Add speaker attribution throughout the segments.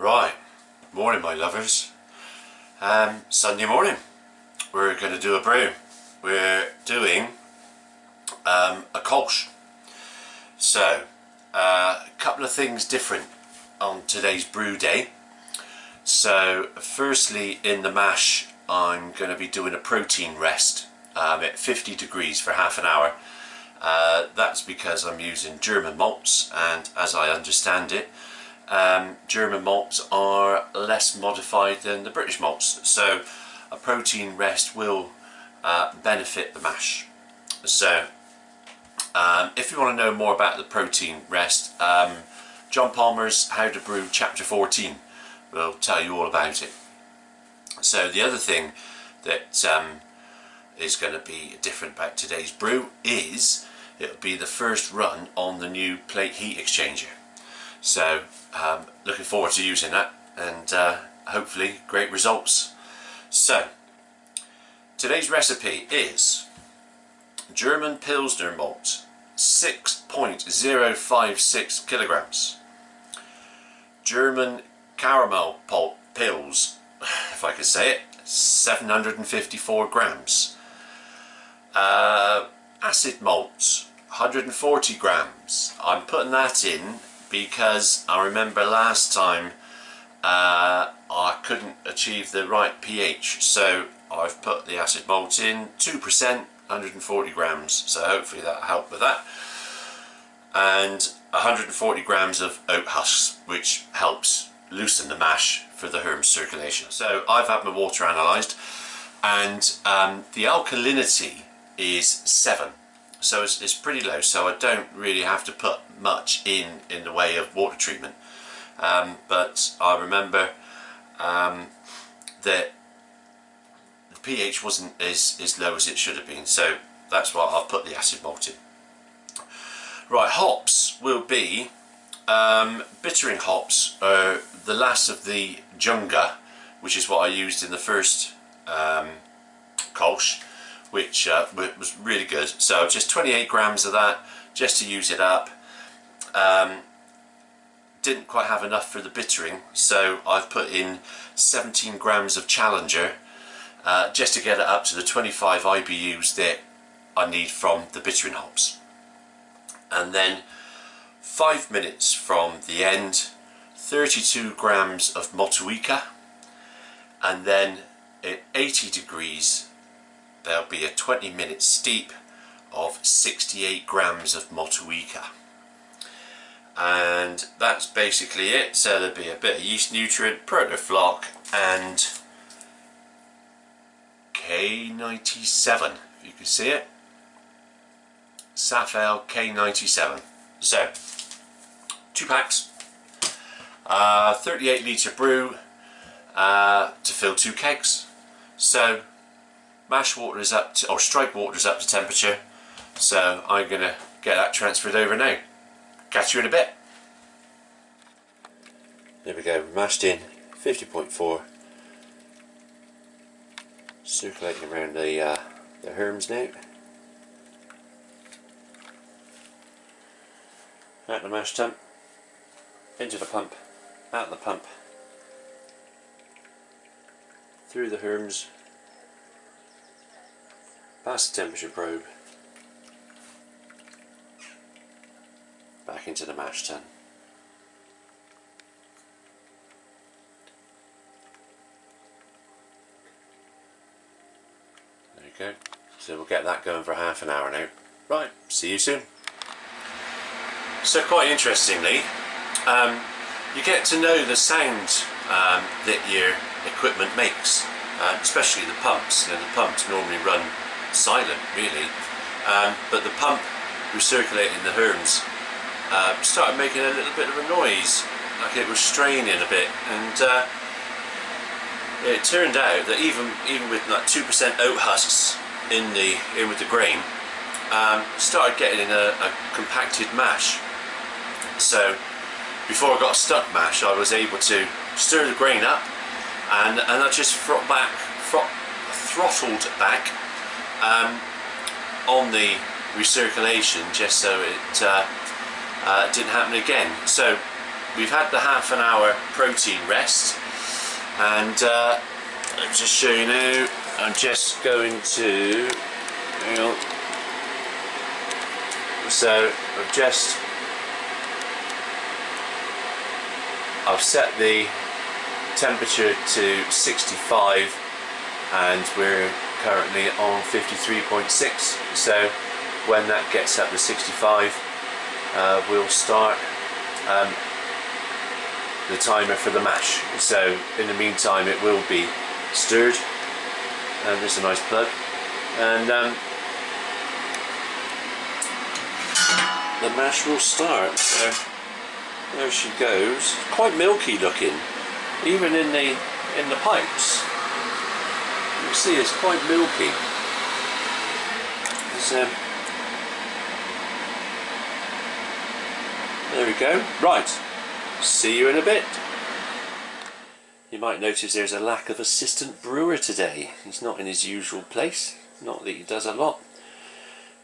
Speaker 1: Right, morning my lovers. Sunday morning, we're going to do a brew. We're doing a Kölsch. So, a couple of things different on today's brew day. So, firstly in the mash I'm going to be doing a protein rest at 50 degrees for half an hour. That's because I'm using German malts, and as I understand it, German malts are less modified than the British malts, so a protein rest will benefit the mash. So if you want to know more about the protein rest, John Palmer's How to Brew chapter 14 will tell you all about it. So the other thing that is going to be different about today's brew is it'll be the first run on the new plate heat exchanger. So looking forward to using that, and hopefully great results. So today's recipe is German Pilsner malt 6.056 kilograms, German caramel pulp pills, if I could say it, 754 grams, acid malts 140 grams. I'm putting that in because I remember last time I couldn't achieve the right pH, so I've put the acid malt in, 2%, 140 grams, so hopefully that'll help with that. And 140 grams of oat husks, which helps loosen the mash for the herb circulation. So I've had my water analysed, and the alkalinity is 7. So it's pretty low, so I don't really have to put much in the way of water treatment. But I remember that the pH wasn't as low as it should have been, so that's why I've put the acid malt in. Right, hops will be bittering hops are the last of the Junga, which is what I used in the first Kölsch, which was really good. So just 28 grams of that just to use it up. Didn't quite have enough for the bittering, so I've put in 17 grams of Challenger just to get it up to the 25 IBUs that I need from the bittering hops. And then 5 minutes from the end, 32 grams of Motueka, and then at 80 degrees there'll be a 20-minute steep of 68 grams of Motueka. And that's basically it. So there'll be a bit of yeast nutrient, protofloc, and K97, if you can see it. Safel K97. So 2 packs, 38 litre brew to fill 2 kegs. So mash water is up to, or strike water is up to temperature, so I'm going to get that transferred over now. Catch you in a bit. There we go, mashed in 50.4, circulating around the herms now. Out the mash tun, into the pump, out the pump, through the herms, past the temperature probe, back into the mash tun. There you go. So we'll get that going for half an hour now. Right, see you soon. So quite interestingly, you get to know the sound that your equipment makes, especially the pumps. You know, the pumps normally run silent really, but the pump recirculating the herms started making a little bit of a noise, like it was straining a bit, and it turned out that even with like 2% oat husks in with the grain, started getting a compacted mash. So before I got a stuck mash, I was able to stir the grain up, and I just throttled back on the recirculation, just so it didn't happen again. So we've had the half an hour protein rest, and I'll just show you now. I'm just going to, hang on. So I've set the temperature to 65 and we're currently on 53.6, so when that gets up to 65 we'll start the timer for the mash. So in the meantime it will be stirred, and there's a nice plug, and the mash will start. So there she goes. Quite milky looking, even in the pipes. You can see it's quite milky. So there we go. Right, see you in a bit. You might notice there's a lack of assistant brewer today. He's not in his usual place. Not that he does a lot,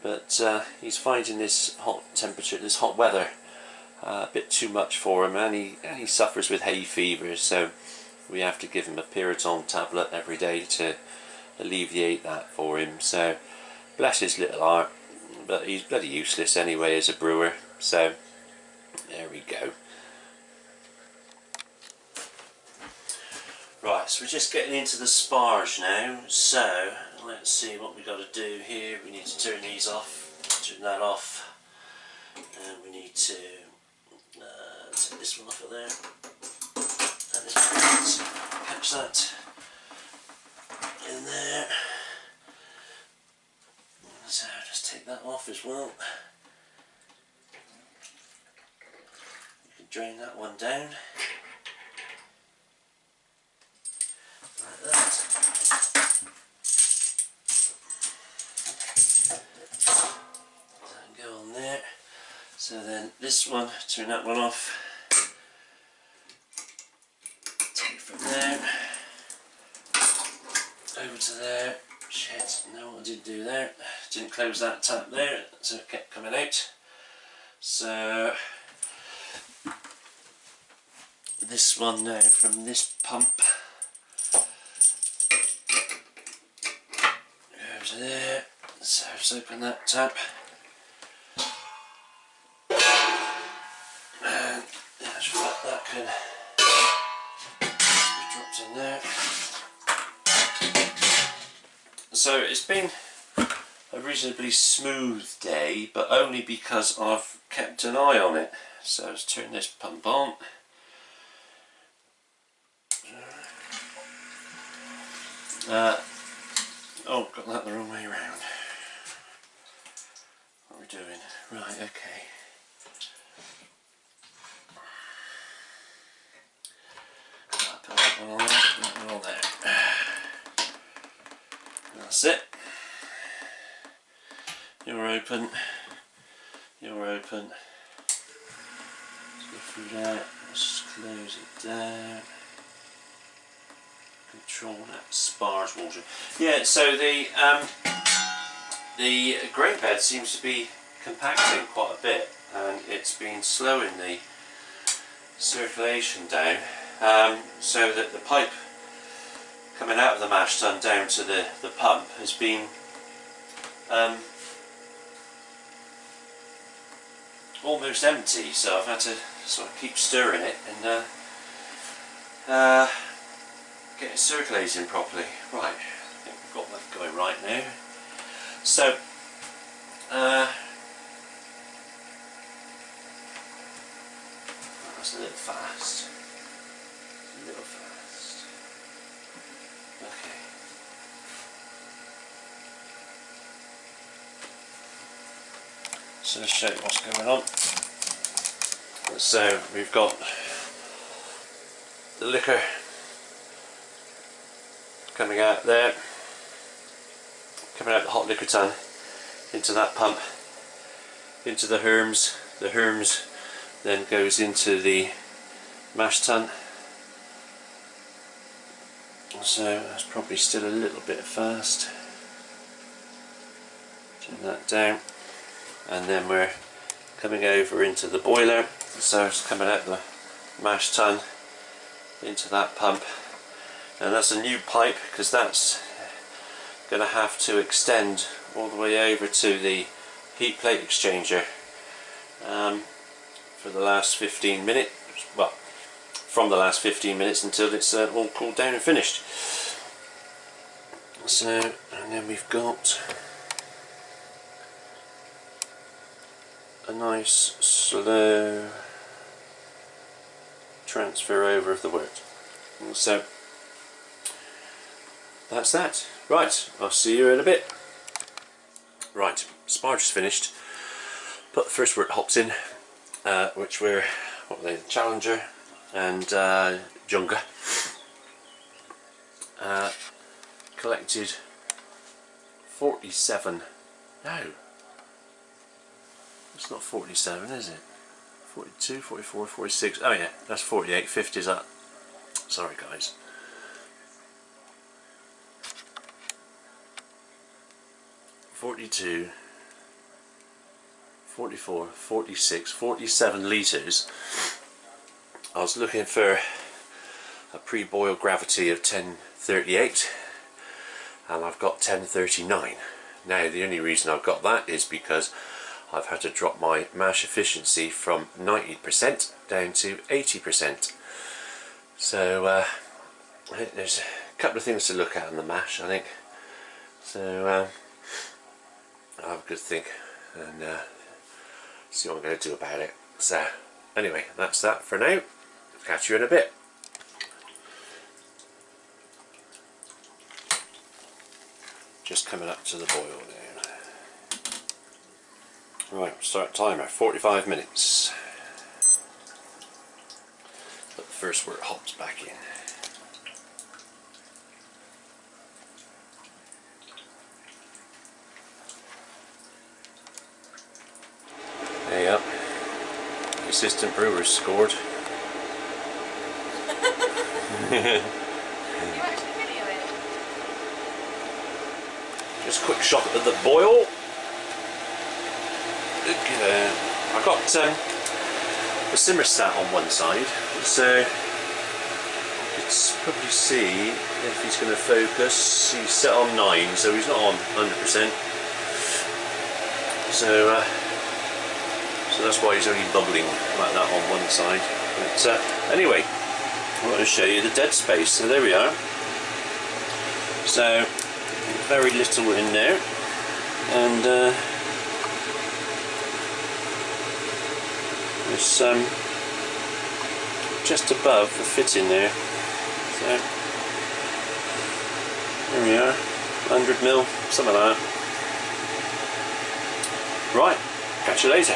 Speaker 1: but he's finding this hot temperature, this hot weather, a bit too much for him, and he suffers with hay fever, so we have to give him a Piriton tablet every day to alleviate that for him. So bless his little heart, but he's bloody useless anyway as a brewer. So there we go. Right, so we're just getting into the sparge now, so let's see what we've got to do here. We need to turn these off, turn that off, and we need to take this one off of there, and this one, catch that in there, so just take that off as well. You can drain that one down. Like that. Go on there. So then this one, turn that one off. Take it from there. Over to there. Shit, no, I didn't do there. Didn't close that tap there, so it kept coming out. So this one now from this pump goes there. So just open that tap, and that can be dropped in there. So it's been a reasonably smooth day, but only because I've kept an eye on it. So let's turn this pump on. Oh, got that the wrong way around. What are we doing? Right, okay. Put that one on there, that one on there. That's it. You're open. You're open. Let's go through that. Let's close it down. Control that sparge water. Yeah, so the grain bed seems to be compacting quite a bit, and it's been slowing the circulation down, so that the pipe coming out of the mash tun down to the pump has been almost empty, so I've had to sort of keep stirring it and get it circulating properly. Right, I think we've got that going right now. So that's a little fast. A little fast. Okay. So let's show you what's going on. So we've got the liquor coming out there, coming out the hot liquor tun into that pump, into the herms. The herms then goes into the mash tun. So that's probably still a little bit fast. Turn that down, and then we're coming over into the boiler. So it's coming out the mash tun into that pump, and that's a new pipe because that's going to have to extend all the way over to the heat plate exchanger for the last 15 minutes, well, from the last 15 minutes until it's all cooled down and finished. So, and then we've got a nice slow transfer over of the work. So that's that. Right, I'll see you in a bit. Right, sparger's finished. Put the first wort hops in, which were, what were they, Challenger and Junga. Collected 47, no, it's not 47, is it? 42, 44, 46, oh yeah, that's 48, 50 is that. Sorry guys. 42, 44, 46, 47 litres. I was looking for a pre-boil gravity of 1038 and I've got 1039. Now the only reason I've got that is because I've had to drop my mash efficiency from 90% down to 80%. So I think there's a couple of things to look at in the mash, I think. So I'll have a good think and see what I'm going to do about it. So anyway, that's that for now. Catch you in a bit. Just coming up to the boil now. Right, start timer, 45 minutes. Put the first wort hops back in. Hey up, the assistant brewer scored. Just a quick shot at the boil. I got the simmer sat on one side, so you can probably see if he's going to focus. He's set on 9, so he's not on 100%. So that's why he's only bubbling like that on one side. But anyway, I want to show you the dead space. So there we are. So very little in there, and it's just above the fitting there. So there we are, 100 mil, something like that. Right, catch you later.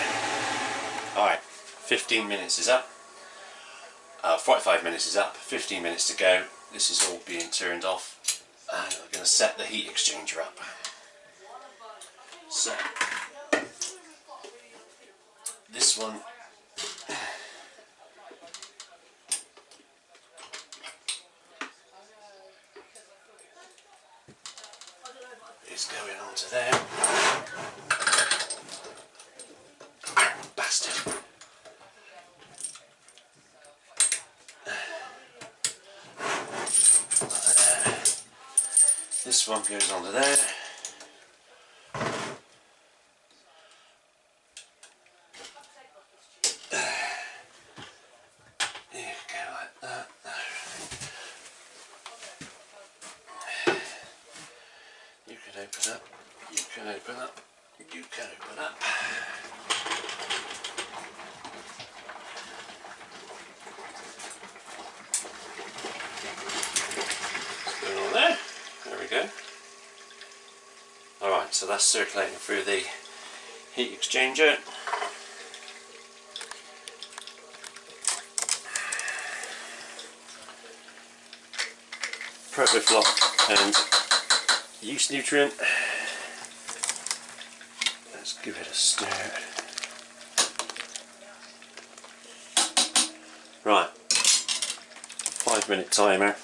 Speaker 1: Alright, 15 minutes is up, 45 minutes is up, 15 minutes to go. This is all being turned off. And we're going to set the heat exchanger up. So this one is going onto there. Bastard. This one goes onto there. You go like that. You can open up. You can open up. You can open up. Put it on there. There we go. Alright, so that's circulating through the heat exchanger. Protofloc and yeast nutrient. Let's give it a stir. Right, 5-minute timer.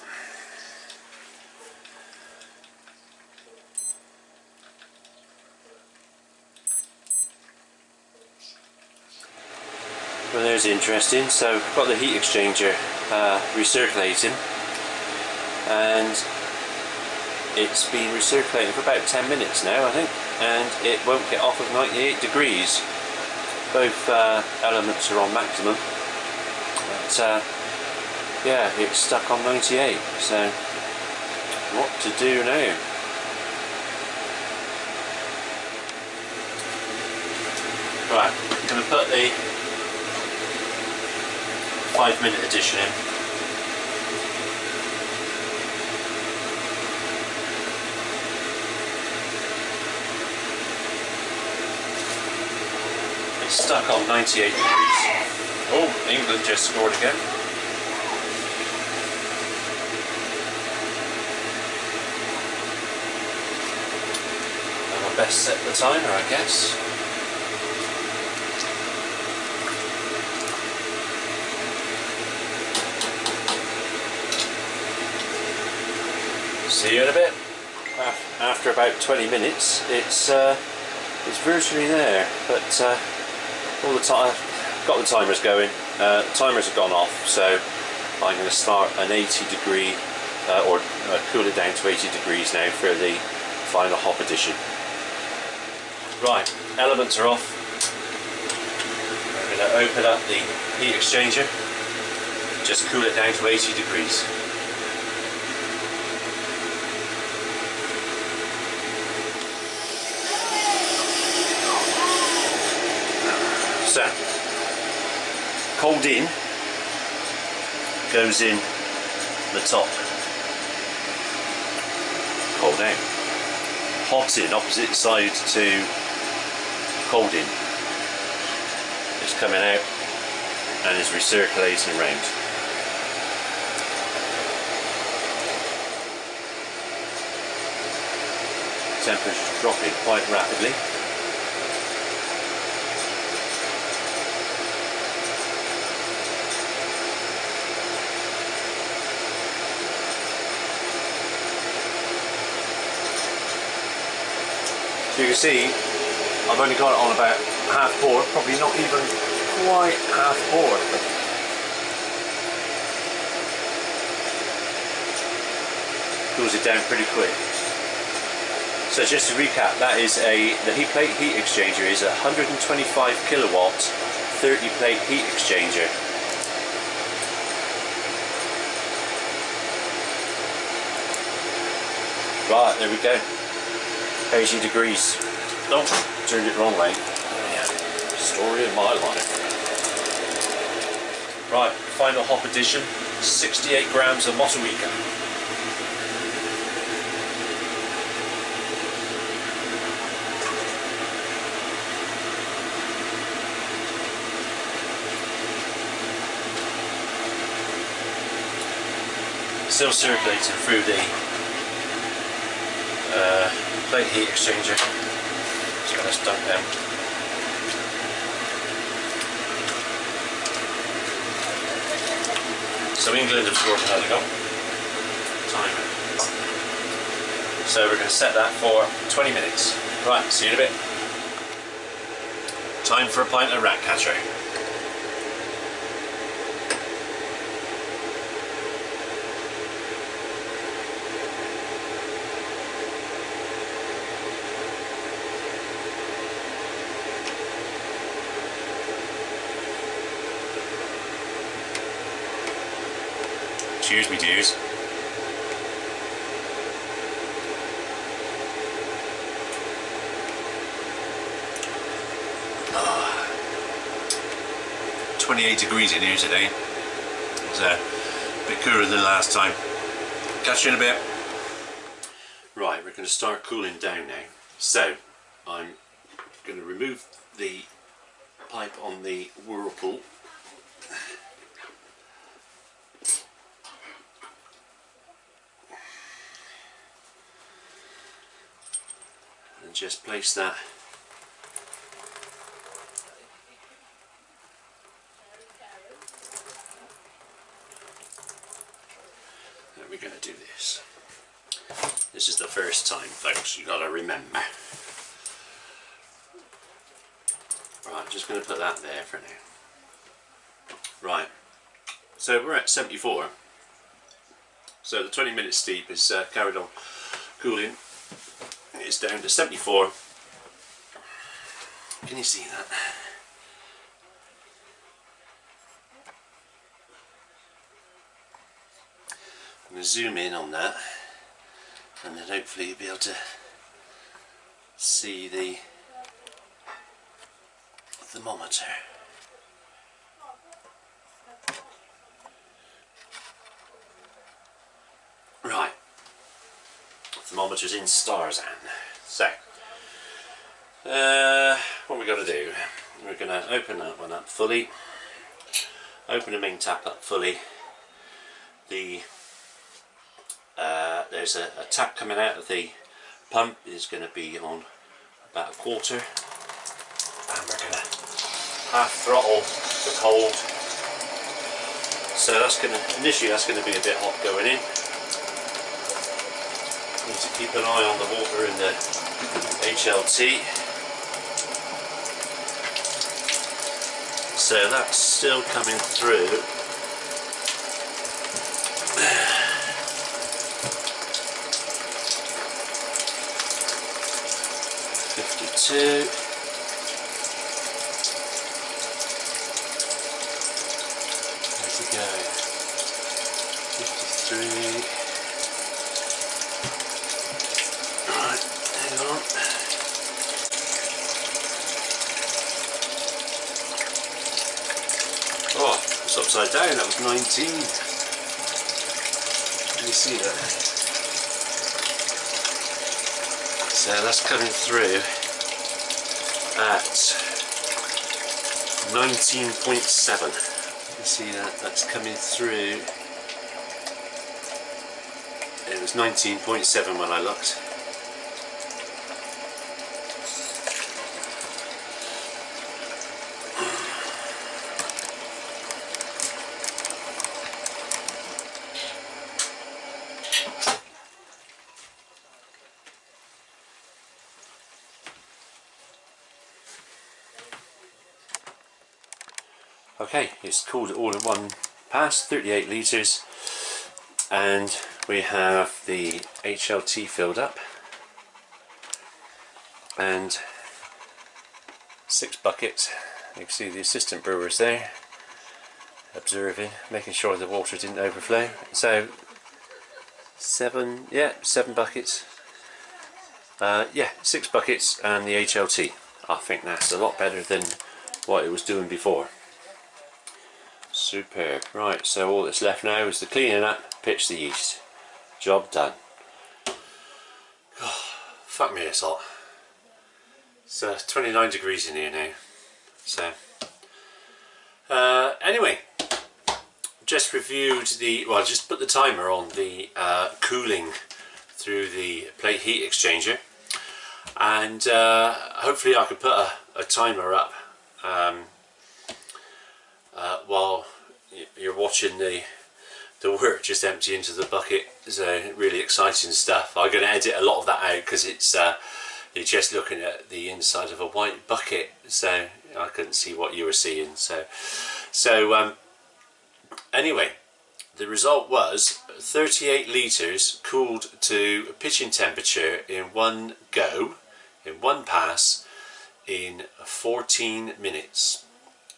Speaker 1: Well, there's interesting. So I've got the heat exchanger recirculating, and it's been recirculating for about 10 minutes now, I think, and it won't get off of 98 degrees. Both elements are on maximum, but yeah, it's stuck on 98. So what to do now? Right, I'm going to put the 5-minute edition in. It's stuck on 98 degrees. Oh, England just scored again. And I best set the timer, I guess. See you in a bit. After about 20 minutes, it's virtually there, but all the time got the timers going. Timers have gone off, so I'm going to start an 80 degree or cool it down to 80 degrees now for the final hop edition. Right, elements are off. I'm going to open up the heat exchanger, just cool it down to 80 degrees. So, cold in goes in the top, cold out. Hot in, opposite side to cold in. It's coming out and is recirculating round. Temperature's dropping quite rapidly. So you can see I've only got it on about half board, probably not even quite half board. Cools it down pretty quick. So just to recap, that is the heat plate heat exchanger is a 125 kilowatt 30 plate heat exchanger. Right, there we go. 80 degrees. Oh, turned it wrong way. Yeah. Story of my life. Right, final hop edition. 68 grams of Motueka. Still circulating through the plate heat exchanger. So let's dunk down. So England have scored another goal. Timer. So we're going to set that for 20 minutes. Right, see you in a bit. Time for a pint of rat catcher. Cheers, me dears. Ah, 28 degrees in here today. It's a bit cooler than last time. Catch you in a bit. Right, we're going to start cooling down now. So, I'm going to remove the pipe on the whirlpool. And just place that and we're going to do this. This is the first time, folks, you got to remember. Right, I'm just going to put that there for now. Right, so we're at 74. So the 20-minute steep is carried on cooling. It's down to 74. Can you see that? I'm going to zoom in on that, and then hopefully you'll be able to see the thermometer. Right, thermometer's in stars, Anne. So, what we're going to do, we're going to open that one up fully, open the main tap up fully. There's a tap coming out of the pump, is going to be on about a quarter, and we're going to half throttle the cold. So that's going to, initially that's going to be a bit hot going in. Need to keep an eye on the water in the HLT. So that's still coming through. Two. There we go. 53. Right, hang on. Oh, it's upside down. That was 19. Can you see that? So that's coming through at 19.7. You see that? That's coming through. It was 19.7 when I looked. Okay, it's cooled all in one pass, 38 litres, and we have the HLT filled up, and 6 buckets. You can see the assistant brewers there observing, making sure the water didn't overflow. So 7 buckets. 6 buckets and the HLT. I think that's a lot better than what it was doing before. Superb. Right, so all that's left now is the cleaning up, pitch the yeast. Job done. Oh, fuck me, it's hot. It's 29 degrees in here now. So, anyway, just reviewed just put the timer on the cooling through the plate heat exchanger, and hopefully I could put a timer up while you're watching the work just empty into the bucket. So really exciting stuff. I'm going to edit a lot of that out because it's you're just looking at the inside of a white bucket, so I couldn't see what you were seeing. So anyway, the result was 38 litres cooled to pitching temperature in one go, in one pass, in 14 minutes.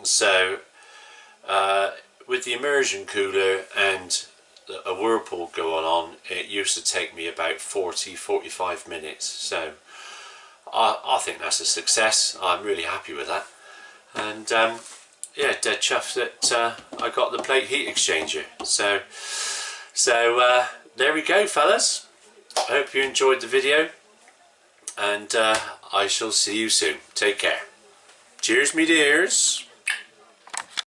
Speaker 1: So with the immersion cooler and a whirlpool going on, it used to take me about 40-45 minutes. So I think that's a success. I'm really happy with that, and yeah, dead chuffed that I got the plate heat exchanger. So there we go, fellas. I hope you enjoyed the video, and I shall see you soon. Take care. Cheers, me dears.